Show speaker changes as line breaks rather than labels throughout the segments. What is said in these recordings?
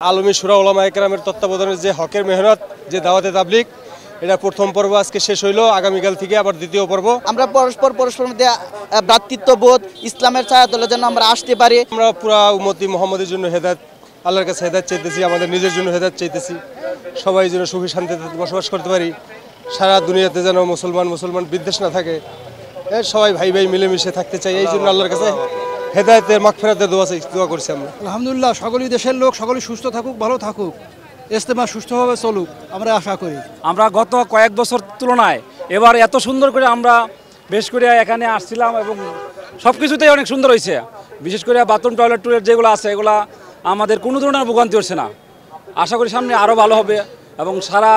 আলমী শুরা ওলামায়ে কেরামের তত্ত্বাবধানে যে হকের মেহনত যে দাওয়াতে তাবলীগ এটা প্রথম পর্ব আজকে শেষ হইলো, আগামীকাল থেকে আবার দ্বিতীয় পর্ব।
আমরা পরস্পর মধ্যে ভ্রাতৃত্ববোধ ইসলামের ছায়াতলের জন্য আমরা আসতে পারি।
আমরা পুরা উম্মতি মুহাম্মদের জন্য হেদায়েত, আল্লাহর কাছে হেদায়েত চাইতেছি, আমাদের নিজের জন্য হেদায়েত চাইতেছি, সবাই যেন সুখী শান্তিতে বসবাস করতে পারি, সারা দুনিয়াতে যেন মুসলমান বিদ্বেষ না থাকে, সবাই ভাই ভাই মিলেমিশে থাকতে চাই। এই জন্য আল্লাহর কাছে হেদায়েতের মাগফিরাতের দোয়া করছি আমরা।
আলহামদুলিল্লাহ, সকলেই দেশের লোক সকলেই সুস্থ থাকুক, ভালো থাকুক, ইজতেমা সুষ্ঠুভাবে চলুক, আমরা আশা করি।
আমরা গত কয়েক বছর তুলনায় এবার এত সুন্দর করে আমরা বেশ করে এখানে আসছিলাম এবং সব কিছুতেই অনেক সুন্দর হয়েছে। বিশেষ করে বাথরুম টয়লেট যেগুলো আছে এগুলো আমাদের কোনো ধরনের ভোগান্তি হচ্ছে না। আশা করি সামনে আরও ভালো হবে এবং সারা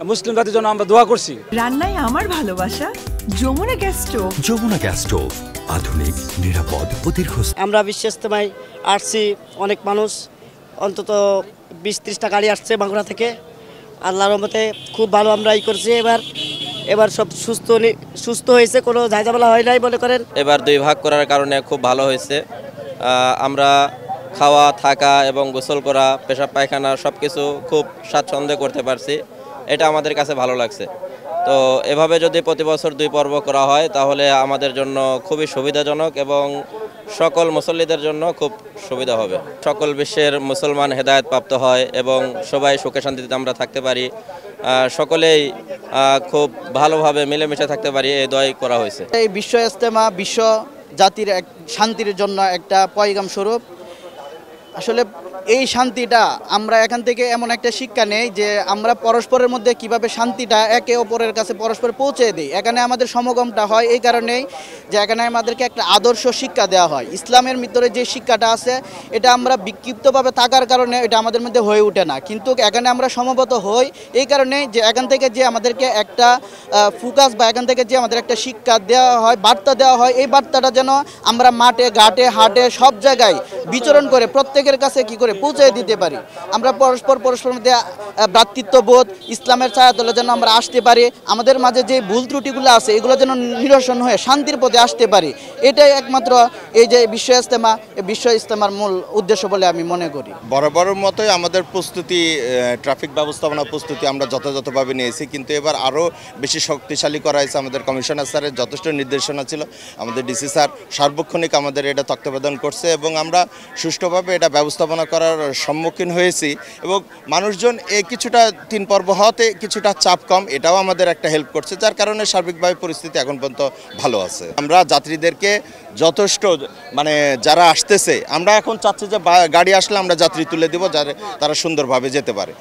মুসলিম জাতির জন্য আমরা দোয়া করছি।
রান্নায় আমার ভালোবাসা Jamuna gas stove.
Jamuna gas stove, আধুনিক, নিরাপদ ও দীর্ঘস্থায়ী।
আমরা বিশ্ব ইজতেমায় আসছি, অনেক মানুষ, অন্তত 20-30টা গাড়ি আসছে বাঁকুড়া থেকে। আল্লাহর রহমতে খুব ভালো আমরা করছি। এবার সব সুস্থ হয়েছে, কোনো ঝামেলা হয় নাই মনে করেন।
এবার 2 ভাগ করার কারণে খুব ভালো হয়েছে। আমরা খাওয়া, থাকা এবং গোসল করা, পেশাব পায়খানা সব কিছু খুব স্বাচ্ছন্দ্যে করতে পারছি। এটা আমাদের কাছে ভালো লাগছে। তো এভাবে যদি প্রতি বছর 2 পর্ব করা হয় তাহলে আমাদের জন্য খুবই সুবিধাজনক এবং সকল মুসল্লিদের জন্য খুব সুবিধা হবে। সকল বিশ্বের মুসলমান হেদায়েত প্রাপ্ত হয় এবং সবাই সুখে শান্তিতে আমরা থাকতে পারি, সকলেই খুব ভালোভাবে মিলেমিশে থাকতে পারি, এই দোয়াই করা হয়েছে।
এই বিশ্ব ইজতেমা বিশ্ব জাতির এক শান্তির জন্য একটা পয়গাম স্বরূপ। আসলে এই শান্তিটা আমরা এখান থেকে এমন একটা শিক্ষা নেই যে আমরা পরস্পরের মধ্যে কিভাবে শান্তিটা একে অপরের কাছে পরস্পর পৌঁছে দিই। এখানে আমাদের সমাগমটা হয় এই কারণেই যে এখানে আমাদেরকে একটা আদর্শ শিক্ষা দেওয়া হয়। ইসলামের ভিতরে যে শিক্ষাটা আছে এটা আমরা বিক্ষিপ্তভাবে থাকার কারণে এটা আমাদের মধ্যে হয়ে ওঠে না, কিন্তু এখানে আমরা সমবেত হই এই কারণে যে এখান থেকে যে আমাদেরকে একটা ফোকাস বা এখান থেকে যে আমাদের একটা শিক্ষা দেওয়া হয়, বার্তা দেওয়া হয়, এই বার্তাটা যেন আমরা মাঠে ঘাটে হাটে সব জায়গায় বিচরণ করে প্রত্যেকের কাছে কি করে পৌঁছে দিতে পারি। আমরা পরস্পর মধ্যে ভ্রাতৃত্ববোধ ইসলামের ছায়াতলে যেন আমরা আসতে পারি, আমাদের মাঝে যে ভুল ত্রুটিগুলো আছে এগুলো যেন নিরসন হয়ে শান্তির পথে আসতে পারি। এটাই একমাত্র এই যে বিশ্ব ইজতেমার মূল উদ্দেশ্য বলে আমি মনে করি।
বরাবরের মতোই আমাদের প্রস্তুতি, ট্রাফিক ব্যবস্থাপনা প্রস্তুতি আমরা যথাযথভাবে নিয়েছি, কিন্তু এবার আরও বেশি শক্তিশালী করা হয়েছে। আমাদের কমিশনার স্যারের যথেষ্ট নির্দেশনা ছিল, আমাদের ডিসি স্যার সার্বক্ষণিক আমাদের এটা তত্ত্বাবধান করছে এবং আমরা সুষ্ঠুভাবে এটা ব্যবস্থাপনা করার সম্মুখীন হয়েছি এবং মানুষজন কিছুটা 3 পর্ব হওয়াতে কিছুটা চাপ কম, এটাও আমাদের একটা হেল্প করছে, যার কারণে সার্বিকভাবে পরিস্থিতি এখন পর্যন্ত ভালো আছে। আমরা যাত্রীদেরকে যথেষ্ট যারা আসতেছে আমরা এখন চাচ্ছি যে গাড়ি আসলে আমরা যাত্রী তুলে দেবো যাতে তারা সুন্দরভাবে যেতে পারে।